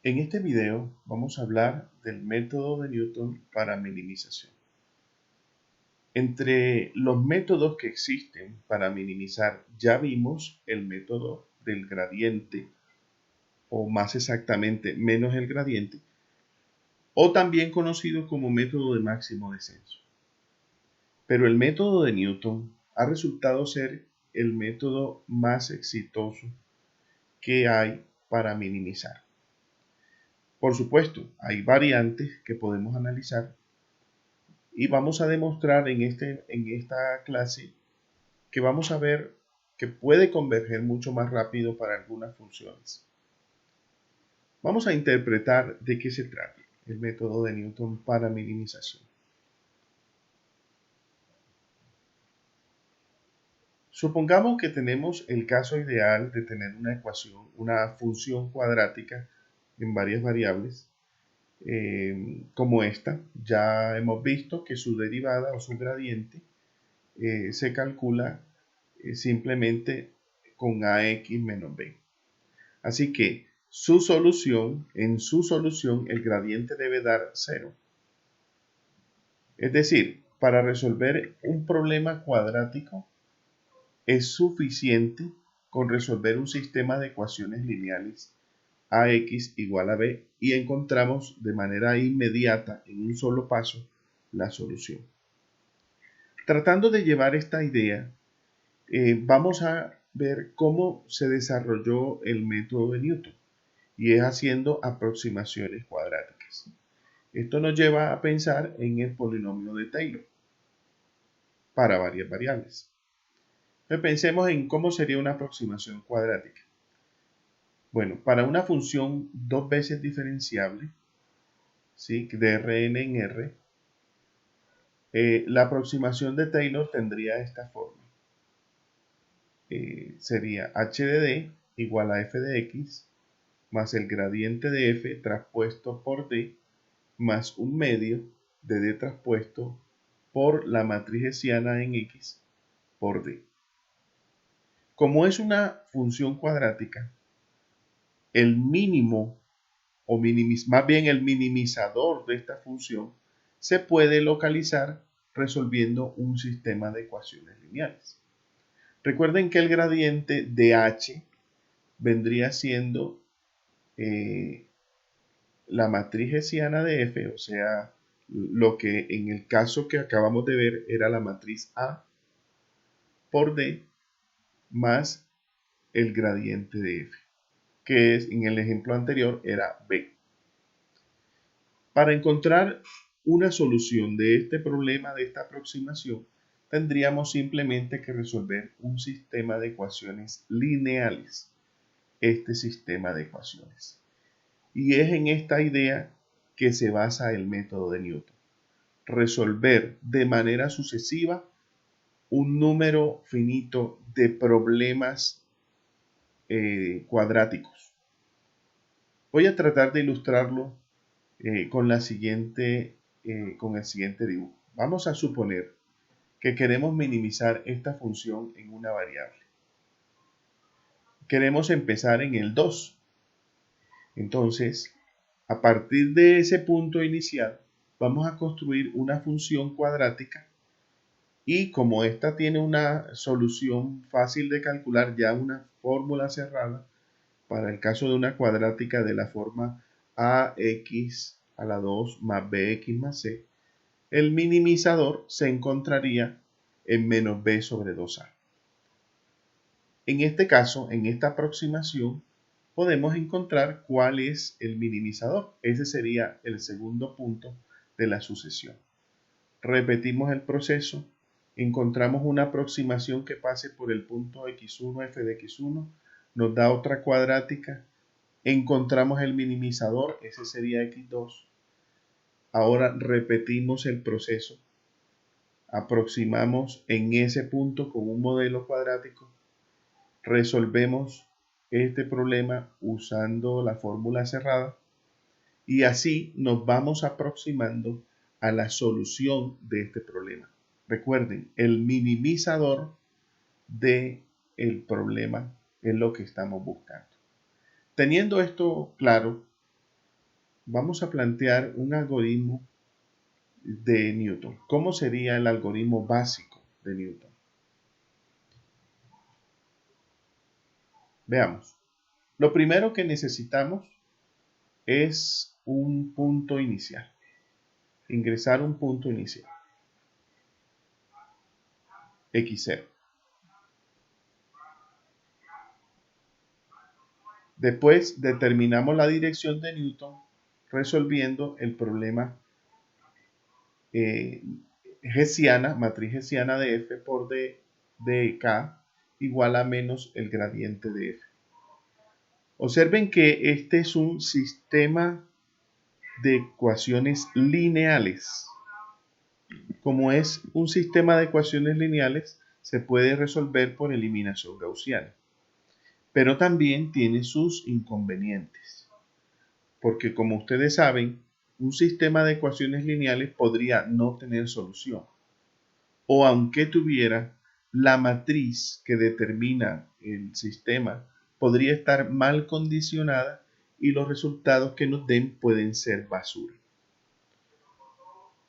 En este video vamos a hablar del método de Newton para minimización. Entre los métodos que existen para minimizar, ya vimos el método del gradiente, o más exactamente, menos el gradiente, o también conocido como método de máximo descenso. Pero el método de Newton ha resultado ser el método más exitoso que hay para minimizar. Por supuesto, hay variantes que podemos analizar y vamos a demostrar en esta clase que vamos a ver que puede converger mucho más rápido para algunas funciones. Vamos a interpretar de qué se trata el método de Newton para minimización. Supongamos que tenemos el caso ideal de tener una ecuación, una función cuadrática en varias variables, como esta. Ya hemos visto que su derivada o su gradiente se calcula simplemente con ax menos b. Así que en su solución el gradiente debe dar 0. Es decir, para resolver un problema cuadrático es suficiente con resolver un sistema de ecuaciones lineales ax igual a b y encontramos de manera inmediata, en un solo paso, la solución. Tratando de llevar esta idea, vamos a ver cómo se desarrolló el método de Newton, y es haciendo aproximaciones cuadráticas. Esto nos lleva a pensar en el polinomio de Taylor para varias variables. Entonces pensemos en cómo sería una aproximación cuadrática. Bueno, para una función dos veces diferenciable, ¿sí?, de Rn en R, la aproximación de Taylor tendría esta forma. Sería h de d igual a f de x más el gradiente de f traspuesto por d más un medio de d traspuesto por la matriz hessiana en x por d. Como es una función cuadrática, el mínimo o más bien el minimizador de esta función se puede localizar resolviendo un sistema de ecuaciones lineales. Recuerden que el gradiente de h vendría siendo la matriz hessiana de f, o sea, lo que en el caso que acabamos de ver era la matriz A por D más el gradiente de f, que en el ejemplo anterior era B. Para encontrar una solución de este problema, de esta aproximación, tendríamos simplemente que resolver un sistema de ecuaciones lineales, este sistema de ecuaciones. Y es en esta idea que se basa el método de Newton. Resolver de manera sucesiva un número finito de problemas cuadráticos. Voy a tratar de ilustrarlo con el siguiente dibujo. Vamos a suponer que queremos minimizar esta función en una variable. Queremos empezar en el 2. Entonces, a partir de ese punto inicial, vamos a construir una función cuadrática y como esta tiene una solución fácil de calcular, ya una fórmula cerrada, para el caso de una cuadrática de la forma ax a la 2 más bx más c, el minimizador se encontraría en menos b sobre 2a. En este caso, en esta aproximación, podemos encontrar cuál es el minimizador. Ese sería el segundo punto de la sucesión. Repetimos el proceso, encontramos una aproximación que pase por el punto x1, f de x1, nos da otra cuadrática, encontramos el minimizador, ese sería x2. Ahora repetimos el proceso, aproximamos en ese punto con un modelo cuadrático, resolvemos este problema usando la fórmula cerrada y así nos vamos aproximando a la solución de este problema. Recuerden, el minimizador del problema es lo que estamos buscando. Teniendo esto claro, vamos a plantear un algoritmo de Newton. ¿Cómo sería el algoritmo básico de Newton? Veamos. Lo primero que necesitamos es un punto inicial. Ingresar un punto inicial. X0. Después determinamos la dirección de Newton resolviendo el problema hessiana, matriz hessiana de f por d de k igual a menos el gradiente de f. Observen que este es un sistema de ecuaciones lineales. Como es un sistema de ecuaciones lineales, se puede resolver por eliminación gaussiana. Pero también tiene sus inconvenientes. Porque como ustedes saben, un sistema de ecuaciones lineales podría no tener solución. O aunque tuviera, la matriz que determina el sistema podría estar mal condicionada y los resultados que nos den pueden ser basura.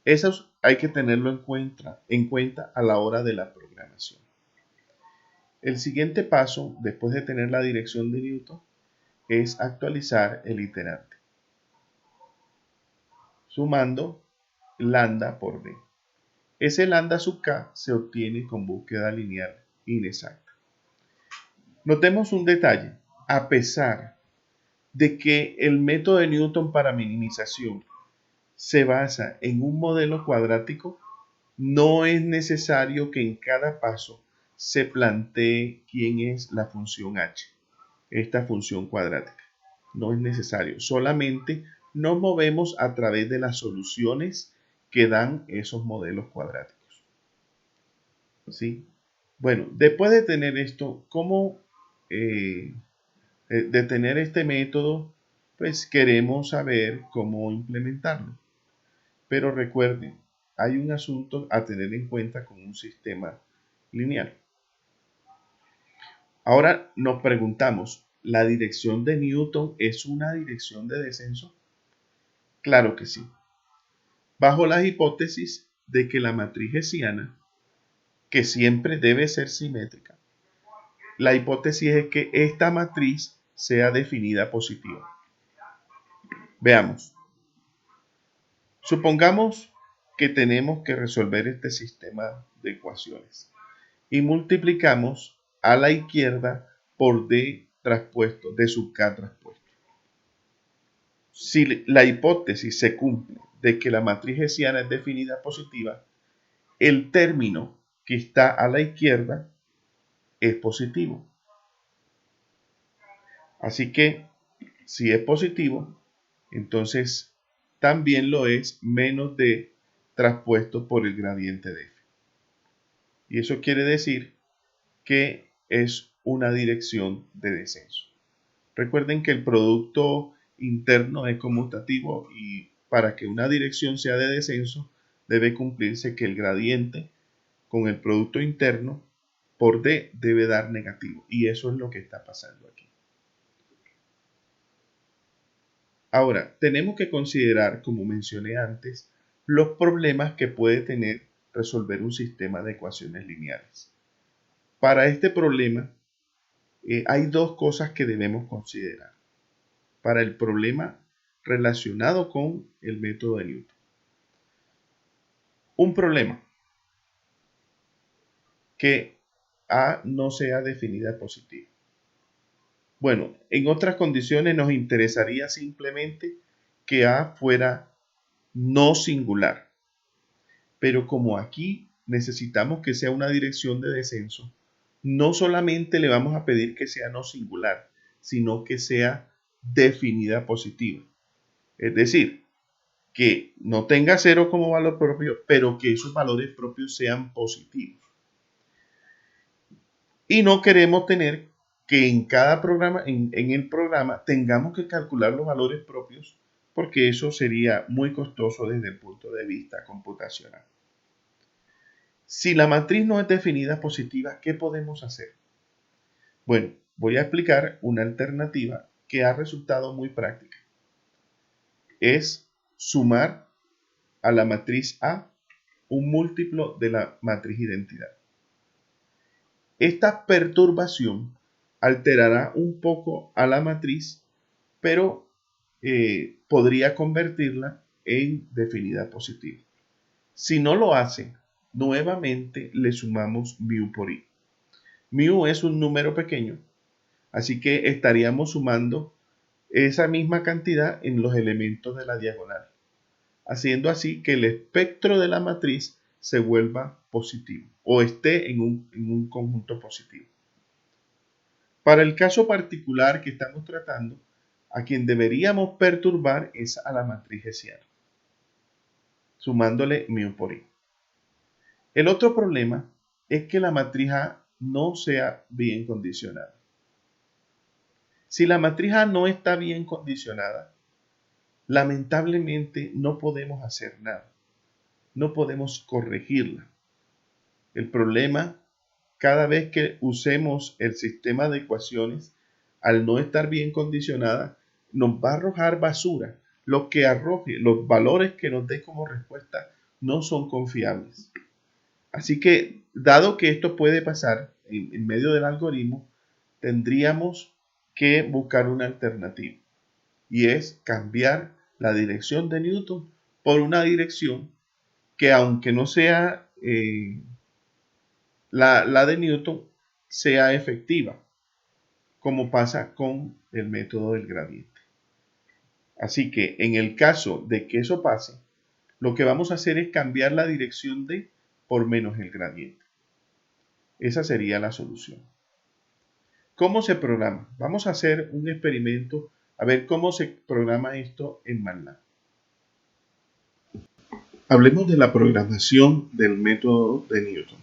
Eso hay que tenerlo en cuenta a la hora de la programación. El siguiente paso, después de tener la dirección de Newton, es actualizar el iterante, sumando lambda por d. Ese lambda sub k se obtiene con búsqueda lineal inexacta. Notemos un detalle. A pesar de que el método de Newton para minimización se basa en un modelo cuadrático, no es necesario que en cada paso se plantee quién es la función h, esta función cuadrática. No es necesario, solamente nos movemos a través de las soluciones que dan esos modelos cuadráticos. ¿Sí? Bueno, después de tener esto, ¿cómo de tener este método? Pues queremos saber cómo implementarlo. Pero recuerden, hay un asunto a tener en cuenta con un sistema lineal. Ahora nos preguntamos, ¿la dirección de Newton es una dirección de descenso? Claro que sí. Bajo la hipótesis de que la matriz hessiana, que siempre debe ser simétrica, la hipótesis es que esta matriz sea definida positiva. Veamos. Supongamos que tenemos que resolver este sistema de ecuaciones y multiplicamos a la izquierda por d traspuesto, d sub k traspuesto. Si la hipótesis se cumple de que la matriz hessiana es definida positiva, el término que está a la izquierda es positivo. Así que si es positivo, entonces también lo es menos d traspuesto por el gradiente de f. Y eso quiere decir que es una dirección de descenso. Recuerden que el producto interno es conmutativo y para que una dirección sea de descenso debe cumplirse que el gradiente con el producto interno por d debe dar negativo, y eso es lo que está pasando aquí. Ahora, tenemos que considerar, como mencioné antes, los problemas que puede tener resolver un sistema de ecuaciones lineales. Para este problema, hay dos cosas que debemos considerar. Para el problema relacionado con el método de Newton. Un problema que A no sea definida positiva. Bueno, en otras condiciones nos interesaría simplemente que A fuera no singular. Pero como aquí necesitamos que sea una dirección de descenso, no solamente le vamos a pedir que sea no singular, sino que sea definida positiva. Es decir, que no tenga 0 como valor propio, pero que esos valores propios sean positivos. Y no queremos tener que en cada programa, en el programa, tengamos que calcular los valores propios, porque eso sería muy costoso desde el punto de vista computacional. Si la matriz no es definida positiva, ¿qué podemos hacer? Bueno, voy a explicar una alternativa que ha resultado muy práctica. es sumar a la matriz A un múltiplo de la matriz identidad. Esta perturbación alterará un poco a la matriz, pero podría convertirla en definida positiva. Si no lo hace, nuevamente le sumamos mu por i. Mu es un número pequeño, así que estaríamos sumando esa misma cantidad en los elementos de la diagonal, haciendo así que el espectro de la matriz se vuelva positivo o esté en un conjunto positivo. Para el caso particular que estamos tratando, a quien deberíamos perturbar es a la matriz hessiana, sumándole mu por i. El otro problema es que la matriz A no sea bien condicionada. Si la matriz A no está bien condicionada, lamentablemente no podemos hacer nada. No podemos corregirla. El problema, cada vez que usemos el sistema de ecuaciones, al no estar bien condicionada, nos va a arrojar basura. Lo que arroje, los valores que nos dé como respuesta no son confiables. Así que, dado que esto puede pasar en medio del algoritmo, tendríamos que buscar una alternativa. Y es cambiar la dirección de Newton por una dirección que, aunque no sea la de Newton, sea efectiva, como pasa con el método del gradiente. Así que en el caso de que eso pase, lo que vamos a hacer es cambiar la dirección de por menos el gradiente. Esa sería la solución. ¿Cómo se programa? Vamos a hacer un experimento a ver cómo se programa esto en MATLAB. Hablemos de la programación del método de Newton.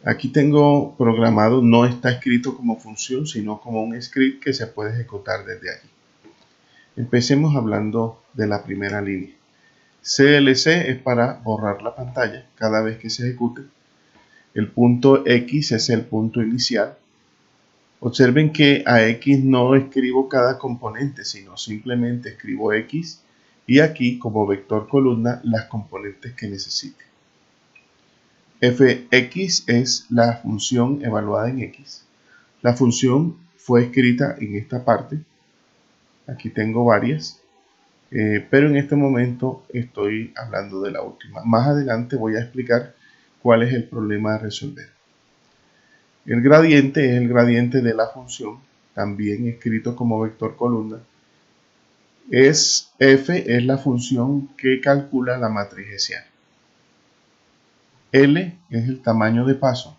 Aquí tengo programado, no está escrito como función, sino como un script que se puede ejecutar desde aquí. Empecemos hablando de la primera línea. CLC es para borrar la pantalla cada vez que se ejecute. El punto X es el punto inicial. Observen que a X no escribo cada componente, sino simplemente escribo X y aquí como vector columna las componentes que necesite. Fx es la función evaluada en X. La función fue escrita en esta parte. Aquí tengo varias, pero en este momento estoy hablando de la última. Más adelante voy a explicar cuál es el problema a resolver. El gradiente es el gradiente de la función, también escrito como vector columna. F es la función que calcula la matriz hessiana. L es el tamaño de paso,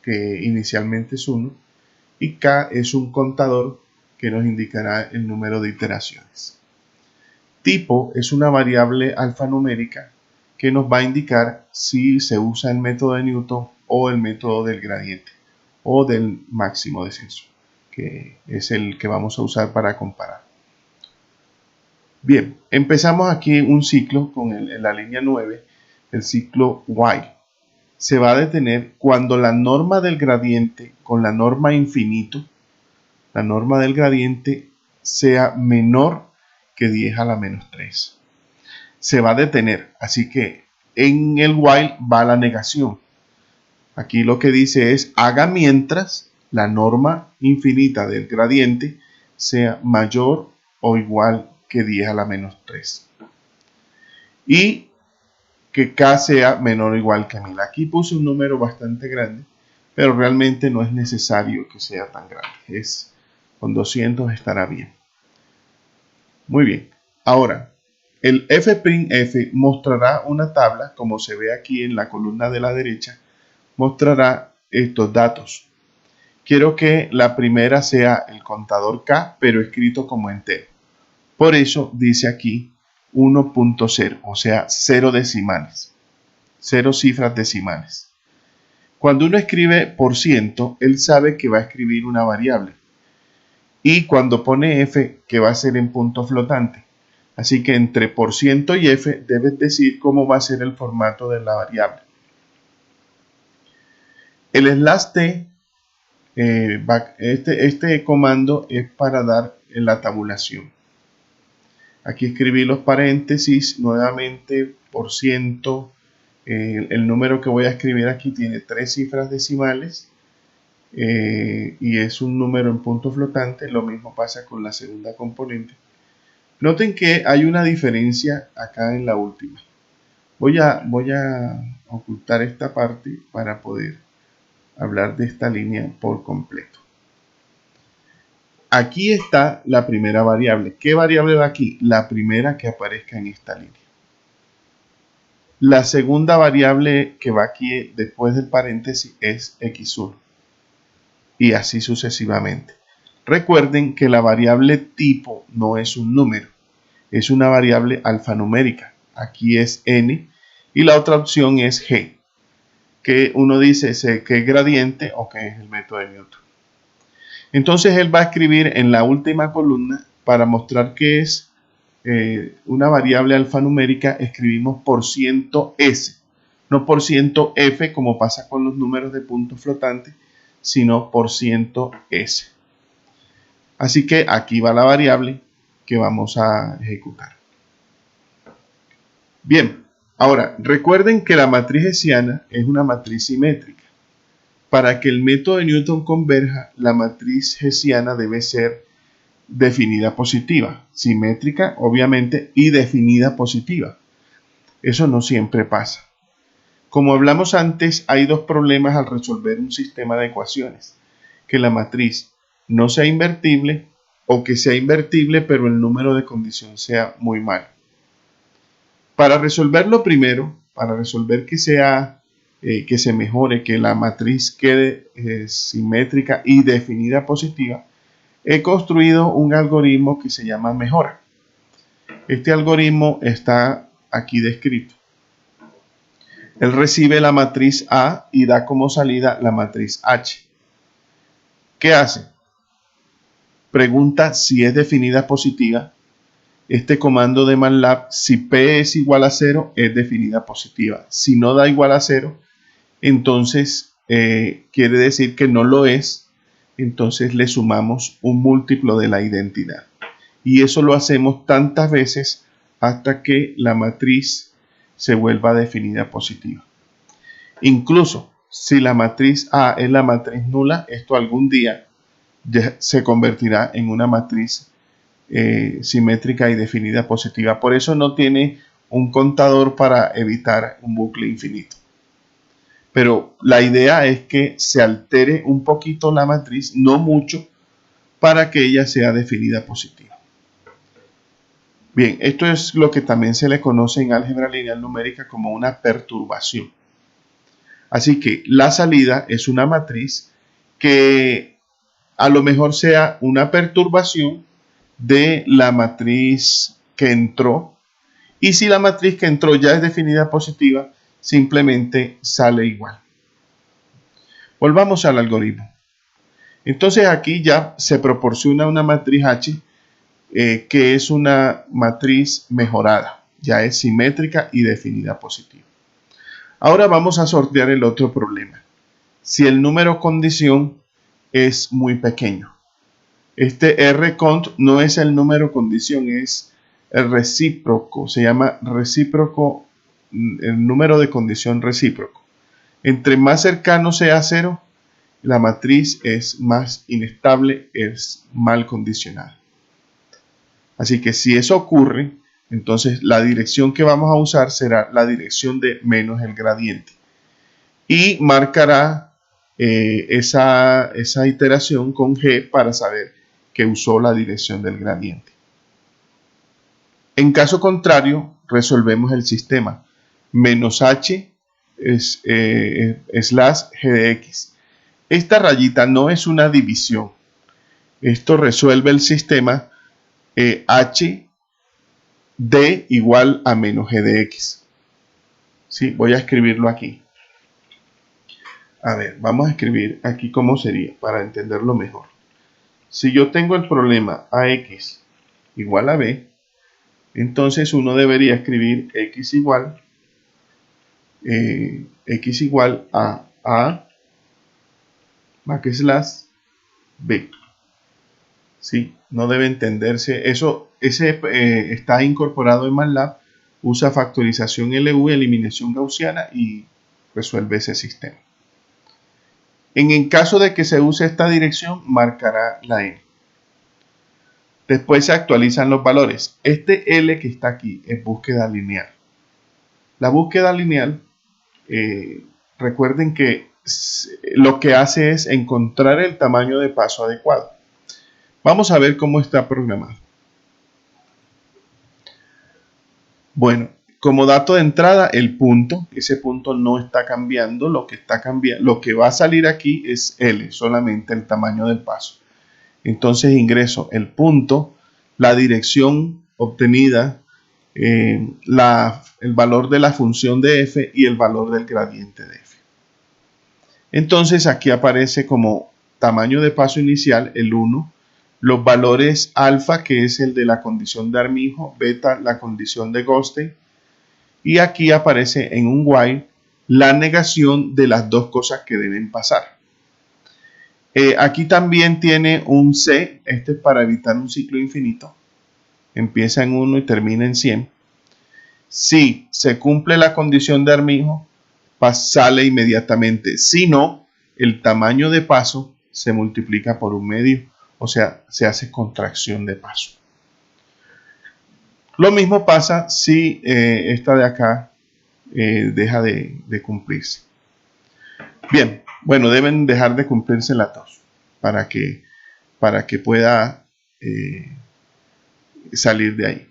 que inicialmente es 1, y K es un contador que nos indicará el número de iteraciones. Tipo es una variable alfanumérica que nos va a indicar si se usa el método de Newton o el método del gradiente o del máximo descenso, que es el que vamos a usar para comparar. Bien, empezamos aquí un ciclo en la línea 9, el ciclo while. Se va a detener cuando la norma del gradiente con la norma infinito, la norma del gradiente sea menor que 10 a la menos 3. Se va a detener, así que en el while va la negación. Aquí lo que dice es haga mientras la norma infinita del gradiente sea mayor o igual que 10 a la menos 3. Y que K sea menor o igual que 1000. Aquí puse un número bastante grande, pero realmente no es necesario que sea tan grande. Con 200 estará bien. Muy bien. Ahora, el f'F mostrará una tabla, como se ve aquí en la columna de la derecha, mostrará estos datos. Quiero que la primera sea el contador K, pero escrito como entero. Por eso dice aquí 1.0, o sea, 0 decimales, 0 cifras decimales. Cuando uno escribe por ciento, él sabe que va a escribir una variable. Y cuando pone F, que va a ser en punto flotante. Así que entre por ciento y F debes decir cómo va a ser el formato de la variable. El /t, este comando es para dar la tabulación. Aquí escribí los paréntesis, nuevamente por ciento. El número que voy a escribir aquí tiene 3 cifras decimales y es un número en punto flotante. Lo mismo pasa con la segunda componente. Noten que hay una diferencia acá en la última. Voy a ocultar esta parte para poder hablar de esta línea por completo. Aquí está la primera variable. ¿Qué variable va aquí? La primera que aparezca en esta línea. La segunda variable que va aquí después del paréntesis es x1. Y así sucesivamente. Recuerden que la variable tipo no es un número. Es una variable alfanumérica. Aquí es n y la otra opción es g. Que uno dice que es gradiente o que es el método de Newton. Entonces él va a escribir en la última columna para mostrar que es una variable alfanumérica, escribimos %s, no %f como pasa con los números de punto flotante, sino %s. Así que aquí va la variable que vamos a ejecutar. Bien, ahora recuerden que la matriz hessiana es una matriz simétrica. Para que el método de Newton converja, la matriz hessiana debe ser definida positiva, simétrica obviamente y definida positiva. Eso no siempre pasa. Como hablamos antes, hay dos problemas al resolver un sistema de ecuaciones: que la matriz no sea invertible o que sea invertible pero el número de condición sea muy malo. Para resolverlo primero, para resolver que se mejore, que la matriz quede simétrica y definida positiva, he construido un algoritmo que se llama mejora. Este algoritmo está aquí descrito. Él recibe la matriz A y da como salida la matriz H. ¿Qué hace? Pregunta si es definida positiva. Este comando de MATLAB, si P es igual a 0, es definida positiva. Si no da igual a 0, entonces quiere decir que no lo es. Entonces le sumamos un múltiplo de la identidad. Y eso lo hacemos tantas veces hasta que la matriz se vuelva definida positiva. Incluso si la matriz A es la matriz nula, esto algún día ya se convertirá en una matriz simétrica y definida positiva. Por eso no tiene un contador para evitar un bucle infinito. Pero la idea es que se altere un poquito la matriz, no mucho, para que ella sea definida positiva. Bien, esto es lo que también se le conoce en álgebra lineal numérica como una perturbación. Así que la salida es una matriz que a lo mejor sea una perturbación de la matriz que entró. Y si la matriz que entró ya es definida positiva, simplemente sale igual. Volvamos al algoritmo. Entonces aquí ya se proporciona una matriz H que es una matriz mejorada. Ya es simétrica y definida positiva. Ahora vamos a sortear el otro problema. Si el número condición es muy pequeño. Este R-cont no es el número condición, es el recíproco. Se llama recíproco, el número de condición recíproco. Entre más cercano sea a 0, la matriz es más inestable, es mal condicionada. Así que si eso ocurre, entonces la dirección que vamos a usar será la dirección de menos el gradiente. Y marcará esa iteración con G para saber que usó la dirección del gradiente. En caso contrario, resolvemos el sistema. Menos H slash G de X. Esta rayita no es una división. Esto resuelve el sistema H D igual a menos G de X. ¿Sí? Voy a escribirlo aquí. A ver, vamos a escribir aquí cómo sería para entenderlo mejor. Si yo tengo el problema AX igual a B, entonces uno debería escribir X igual a backslash B. ¿sí? No debe entenderse. Ese está incorporado en MATLAB, usa factorización LU, eliminación gaussiana y resuelve ese sistema. En el caso de que se use esta dirección, marcará la N. Después se actualizan los valores. Este L que está aquí es búsqueda lineal. La búsqueda lineal, recuerden que lo que hace es encontrar el tamaño de paso adecuado. Vamos a ver cómo está programado. Bueno, como dato de entrada, el punto. Ese punto no está cambiando. Lo que va a salir aquí es L, solamente el tamaño del paso. Entonces ingreso el punto, la dirección obtenida, el valor de la función de f y el valor del gradiente de f. Entonces aquí aparece como tamaño de paso inicial el 1, los valores alfa, que es el de la condición de Armijo, beta, la condición de Goldstein, y aquí aparece en un while la negación de las dos cosas que deben pasar. Aquí también tiene un C, este es para evitar un ciclo infinito, empieza en 1 y termina en 100. Si se cumple la condición de Armijo, sale inmediatamente. Si no, el tamaño de paso se multiplica por un medio, o sea, se hace contracción de paso. Lo mismo pasa si esta de acá deja de cumplirse. Bien, bueno, deben dejar de cumplirse las dos para que pueda salir de ahí.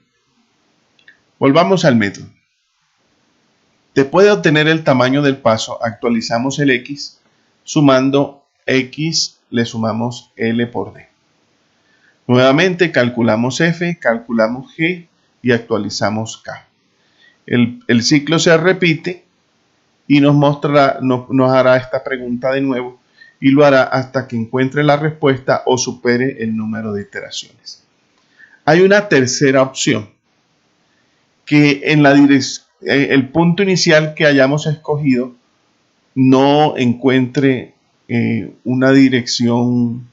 Volvamos al método. Después de obtener el tamaño del paso, actualizamos el X, sumando X, le sumamos L por D. Nuevamente calculamos F, calculamos G y actualizamos K. El ciclo se repite y nos hará esta pregunta de nuevo y lo hará hasta que encuentre la respuesta o supere el número de iteraciones. Hay una tercera opción, que en el punto inicial que hayamos escogido no encuentre una dirección,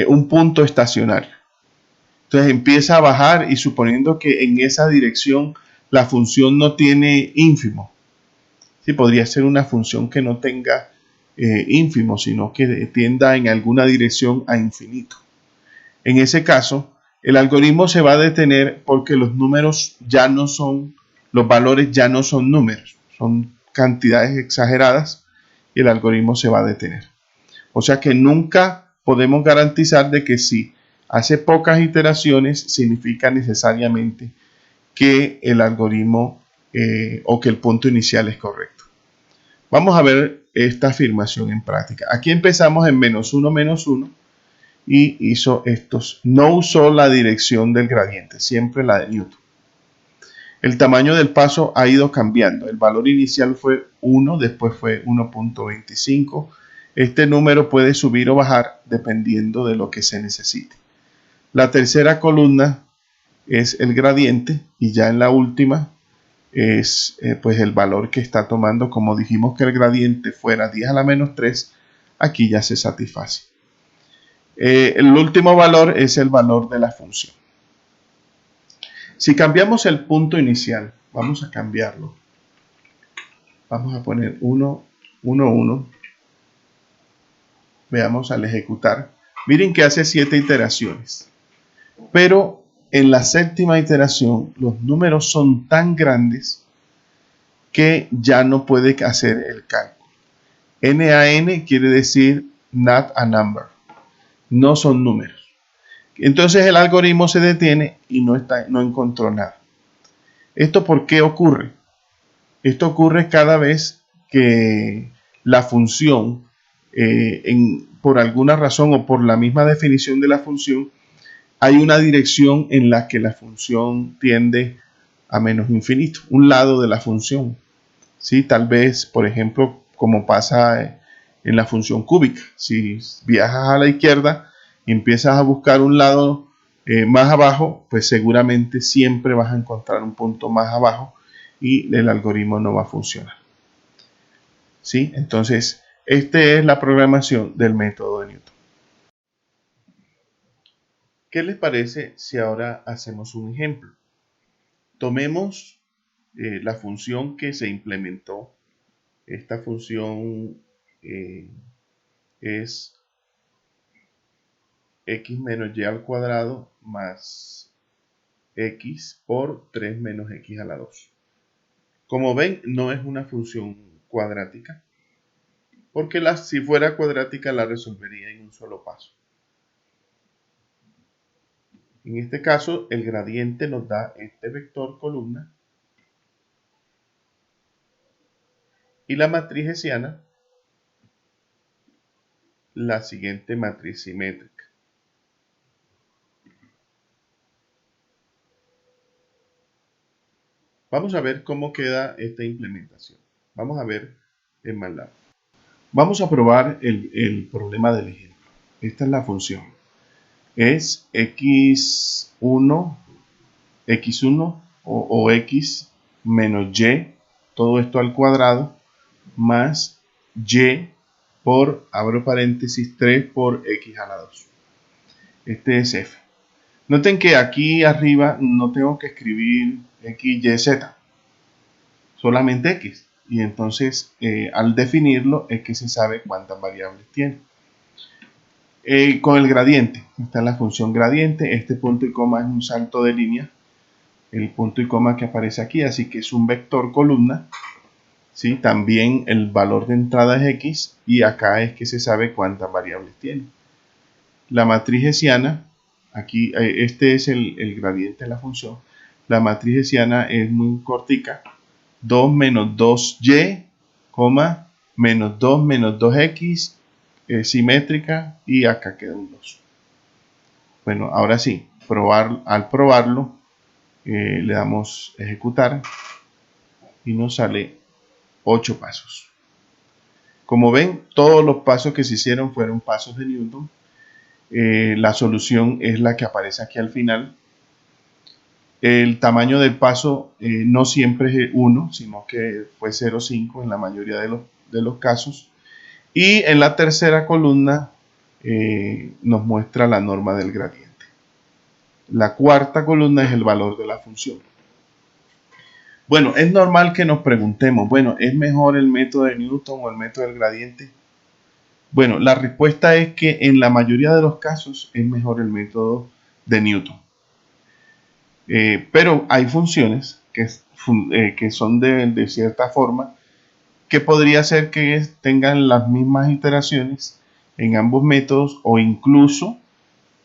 un punto estacionario. Entonces empieza a bajar y suponiendo que en esa dirección la función no tiene ínfimo. Sí, podría ser una función que no tenga ínfimo, sino que tienda en alguna dirección a infinito. En ese caso, el algoritmo se va a detener porque los valores ya no son números, son cantidades exageradas y el algoritmo se va a detener. O sea que nunca podemos garantizar de que si hace pocas iteraciones significa necesariamente que el algoritmo o que el punto inicial es correcto. Vamos a ver esta afirmación en práctica. Aquí empezamos en -1, y hizo estos. No usó la dirección del gradiente, siempre la de Newton. El tamaño del paso ha ido cambiando. El valor inicial fue 1, después fue 1.25. Este número puede subir o bajar dependiendo de lo que se necesite. La tercera columna es el gradiente y ya en la última es pues el valor que está tomando. Como dijimos que el gradiente fuera 10 a la menos 3, aquí ya se satisface. El último valor es el valor de la función. Si cambiamos el punto inicial, vamos a cambiarlo. Vamos a poner 1, 1, 1. Veamos al ejecutar. Miren que hace 7 iteraciones. Pero en la séptima iteración los números son tan grandes que ya no puede hacer el cálculo. NaN quiere decir not a number. No son números. Entonces el algoritmo se detiene y no encontró nada. ¿Esto por qué ocurre? Esto ocurre cada vez que la función, por alguna razón o por la misma definición de la función, hay una dirección en la que la función tiende a menos infinito, un lado de la función. ¿Sí? Tal vez, por ejemplo, como pasa en la función cúbica, si viajas a la izquierda y empiezas a buscar un lado más abajo, pues seguramente siempre vas a encontrar un punto más abajo y el algoritmo no va a funcionar. ¿Sí? Entonces, esta es la programación del método de Newton. ¿Qué les parece si ahora hacemos un ejemplo? Tomemos la función que se implementó. Esta función es x menos y al cuadrado más x por 3 menos x a la 2. Como ven, no es una función cuadrática, porque si fuera cuadrática la resolvería en un solo paso. En este caso, el gradiente nos da este vector columna y la matriz hessiana la siguiente matriz simétrica. Vamos a ver cómo queda esta implementación. Vamos a ver en MATLAB. Vamos a probar el problema del ejemplo. Esta es la función. Es x1 o x menos y, todo esto al cuadrado, más y por, abro paréntesis, 3 por x a la 2. Este es f. Noten que aquí arriba no tengo que escribir x, y, z, solamente x. Y entonces al definirlo es que se sabe cuántas variables tiene. Con el gradiente, está la función gradiente, este punto y coma es un salto de línea, el punto y coma que aparece aquí, así que es un vector columna, ¿sí? También el valor de entrada es x y acá es que se sabe cuántas variables tiene. La matriz hessiana, aquí este es el gradiente de la función, la matriz hessiana es muy cortica, 2 menos 2y, menos 2 menos 2x, simétrica, y acá queda un 2. Bueno, ahora sí, al probarlo, le damos ejecutar y nos sale 8 pasos. Como ven, todos los pasos que se hicieron fueron pasos de Newton. La solución es la que aparece aquí al final. El tamaño del paso no siempre es 1, sino que fue 0,5 en la mayoría de los casos. Y en la tercera columna nos muestra la norma del gradiente. La cuarta columna es el valor de la función. Bueno, es normal que nos preguntemos, bueno, ¿es mejor el método de Newton o el método del gradiente? Bueno, la respuesta es que en la mayoría de los casos es mejor el método de Newton. Pero hay funciones que son de cierta forma que podría ser que tengan las mismas iteraciones en ambos métodos o incluso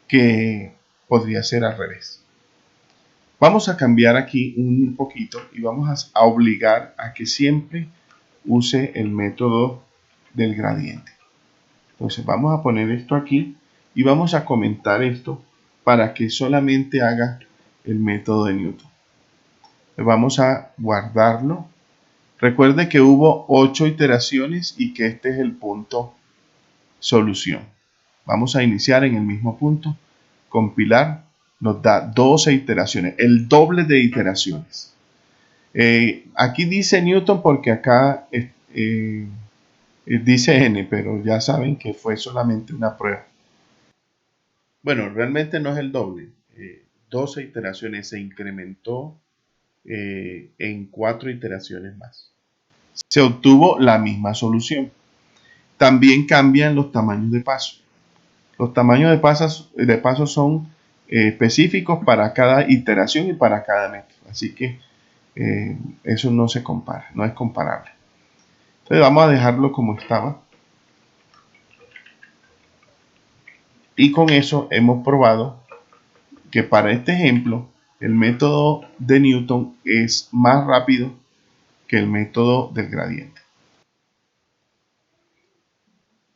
que podría ser al revés. Vamos a cambiar aquí un poquito y vamos a obligar a que siempre use el método del gradiente. Entonces vamos a poner esto aquí y vamos a comentar esto para que solamente haga el método de Newton. Vamos a guardarlo. Recuerde que hubo 8 iteraciones y que este es el punto solución. Vamos a iniciar en el mismo punto, compilar, nos da 12 iteraciones, el doble de iteraciones. Aquí dice Newton porque acá dice N, pero ya saben que fue solamente una prueba. Bueno, realmente no es el doble. 12 iteraciones se incrementó en 4 iteraciones más. Se obtuvo la misma solución. También cambian los tamaños de paso. Los tamaños de pasos son específicos para cada iteración y para cada método. Así que eso no se compara, no es comparable. Entonces vamos a dejarlo como estaba. Y con eso hemos probado que para este ejemplo el método de Newton es más rápido que el método del gradiente.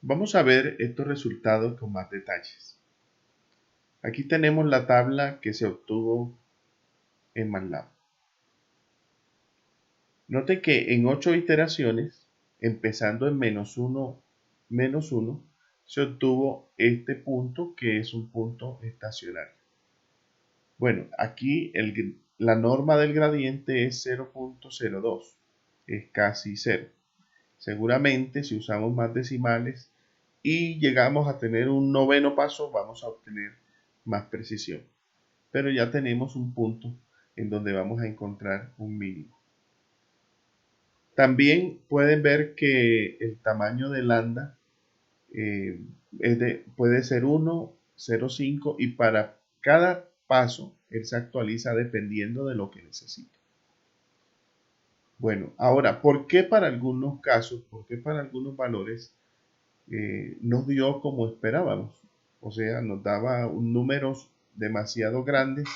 Vamos a ver estos resultados con más detalles. Aquí tenemos la tabla que se obtuvo en MATLAB. Note que en 8 iteraciones, empezando en menos 1, se obtuvo este punto que es un punto estacionario. Bueno, aquí la norma del gradiente es 0.02, es casi 0. Seguramente si usamos más decimales y llegamos a tener un noveno paso, vamos a obtener más precisión. Pero ya tenemos un punto en donde vamos a encontrar un mínimo. También pueden ver que el tamaño de lambda puede ser 1, 0,5 y para cada paso él se actualiza dependiendo de lo que necesite. Bueno, ahora, ¿por qué para algunos casos, por qué para algunos valores nos dio como esperábamos? O sea, nos daba números demasiado grandes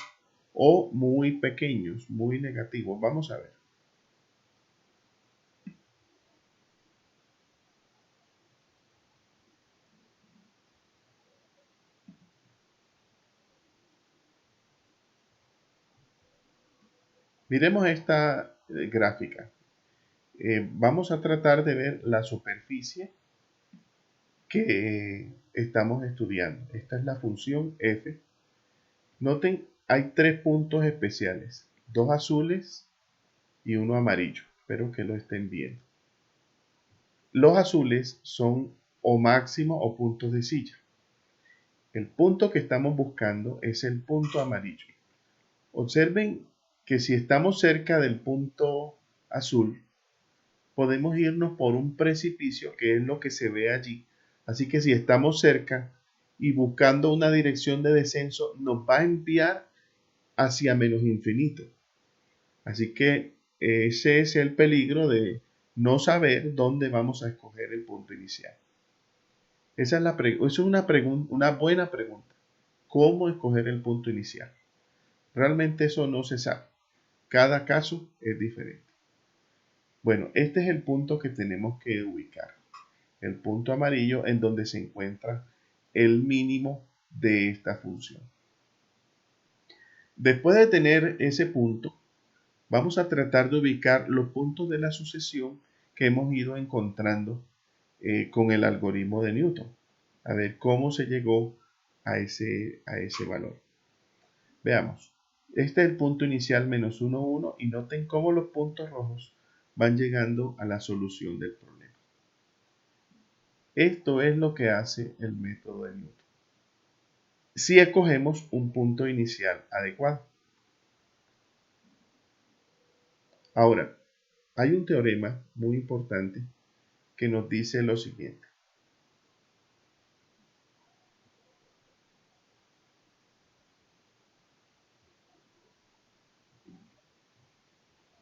o muy pequeños, muy negativos. Vamos a ver. Miremos esta gráfica. Vamos a tratar de ver la superficie que estamos estudiando. Esta es la función f. Noten, hay tres puntos especiales, dos azules y uno amarillo. Espero que lo estén viendo. Los azules son o máximo o puntos de silla. El punto que estamos buscando es el punto amarillo. Observen que si estamos cerca del punto azul, podemos irnos por un precipicio, que es lo que se ve allí. Así que si estamos cerca y buscando una dirección de descenso, nos va a enviar hacia menos infinito. Así que ese es el peligro de no saber dónde vamos a escoger el punto inicial. Esa es una buena pregunta. ¿Cómo escoger el punto inicial? Realmente eso no se sabe. Cada caso es diferente. Bueno, este es el punto que tenemos que ubicar. El punto amarillo en donde se encuentra el mínimo de esta función. Después de tener ese punto, vamos a tratar de ubicar los puntos de la sucesión que hemos ido encontrando con el algoritmo de Newton. A ver cómo se llegó a ese valor. Veamos. Este es el punto inicial menos 1, 1 y noten cómo los puntos rojos van llegando a la solución del problema. Esto es lo que hace el método de Newton. Si escogemos un punto inicial adecuado. Ahora, hay un teorema muy importante que nos dice lo siguiente.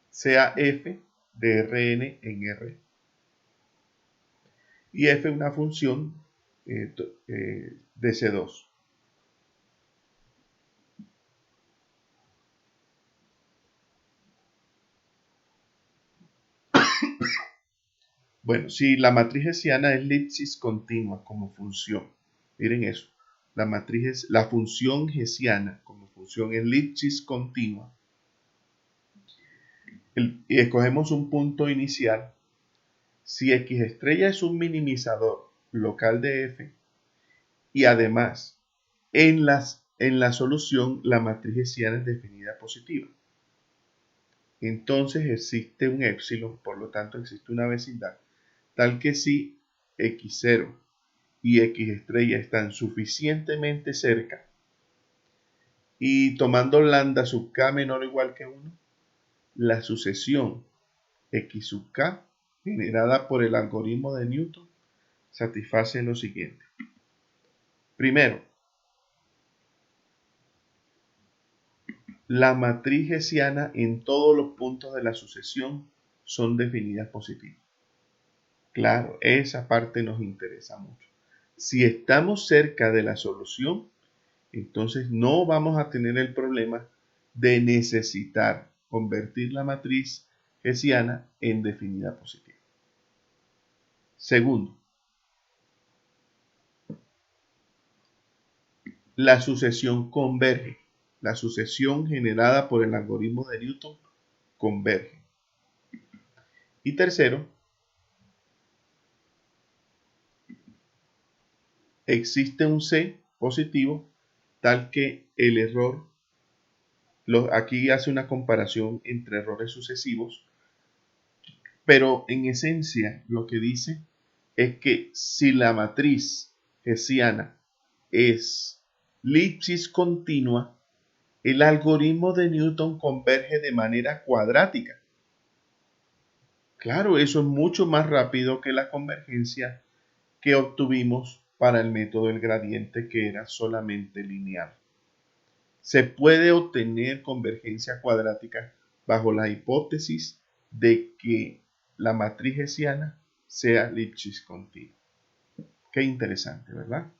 Sea f de Rn en R y f una función de C2. Bueno, si la matriz hessiana es elipsis continua como función, miren eso, la función hessiana como función elipsis continua, y escogemos un punto inicial, si x estrella es un minimizador local de f, y además en la solución la matriz hessiana es definida positiva, entonces existe un épsilon, por lo tanto existe una vecindad, tal que si x0 y x estrella están suficientemente cerca y tomando lambda sub k menor o igual que 1, la sucesión x sub k generada por el algoritmo de Newton satisface lo siguiente. Primero, la matriz hessiana en todos los puntos de la sucesión son definidas positivas. Claro, esa parte nos interesa mucho. Si estamos cerca de la solución, entonces no vamos a tener el problema de necesitar convertir la matriz hessiana en definida positiva. Segundo, la sucesión converge. La sucesión generada por el algoritmo de Newton converge. Y tercero, existe un C positivo tal que el error, aquí hace una comparación entre errores sucesivos, pero en esencia lo que dice es que si la matriz hessiana es elipsis continua, el algoritmo de Newton converge de manera cuadrática. Claro, eso es mucho más rápido que la convergencia que obtuvimos para el método del gradiente, que era solamente lineal. Se puede obtener convergencia cuadrática bajo la hipótesis de que la matriz hessiana sea elipsis continua. Qué interesante, ¿verdad?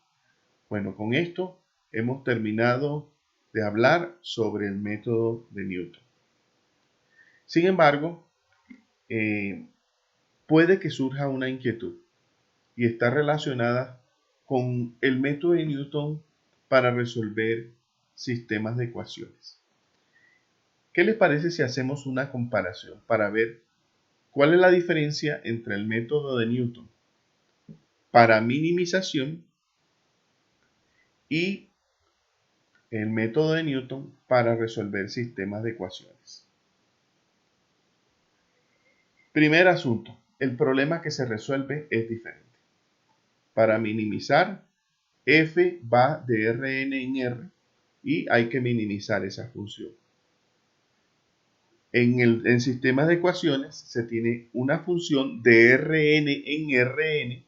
Bueno, con esto hemos terminado de hablar sobre el método de Newton. Sin embargo, puede que surja una inquietud y está relacionada con el método de Newton para resolver sistemas de ecuaciones. ¿Qué les parece si hacemos una comparación para ver cuál es la diferencia entre el método de Newton para minimización y el método de Newton para resolver sistemas de ecuaciones? Primer asunto, el problema que se resuelve es diferente. Para minimizar, f va de Rn en R y hay que minimizar esa función. En sistemas de ecuaciones se tiene una función de Rn en Rn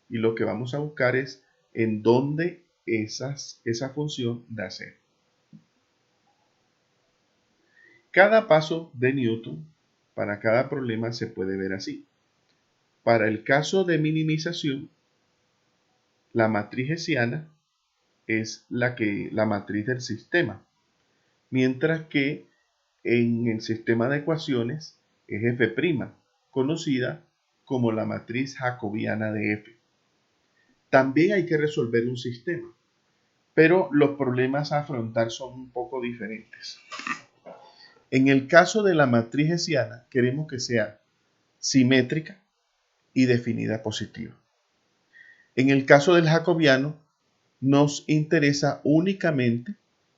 y lo que vamos a buscar es en dónde esa función da cero. Cada paso de Newton para cada problema se puede ver así. Para el caso de minimización, la matriz hessiana es la matriz del sistema, mientras que en el sistema de ecuaciones es f', conocida como la matriz jacobiana de f. También hay que resolver un sistema, pero los problemas a afrontar son un poco diferentes. En el caso de la matriz hessiana, queremos que sea simétrica y definida positiva. En el caso del jacobiano, nos interesa únicamente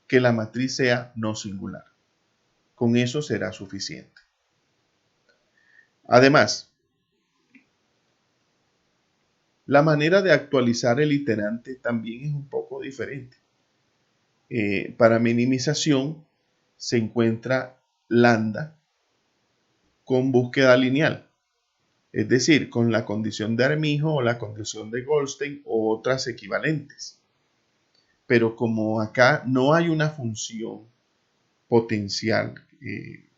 que la matriz sea no singular. Con eso será suficiente. Además, la manera de actualizar el iterante también es un poco diferente. Para minimización se encuentra lambda con búsqueda lineal, es decir, con la condición de Armijo o la condición de Goldstein o otras equivalentes. Pero como acá no hay una función potencial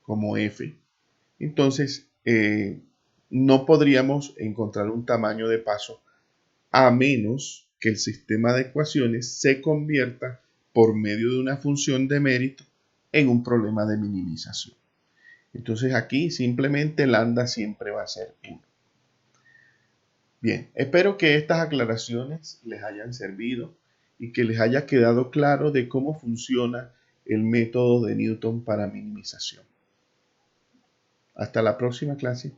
como f, entonces no podríamos encontrar un tamaño de paso a menos que el sistema de ecuaciones se convierta por medio de una función de mérito en un problema de minimización. Entonces aquí simplemente lambda siempre va a ser 1. Bien, espero que estas aclaraciones les hayan servido y que les haya quedado claro de cómo funciona el método de Newton para minimización. Hasta la próxima clase.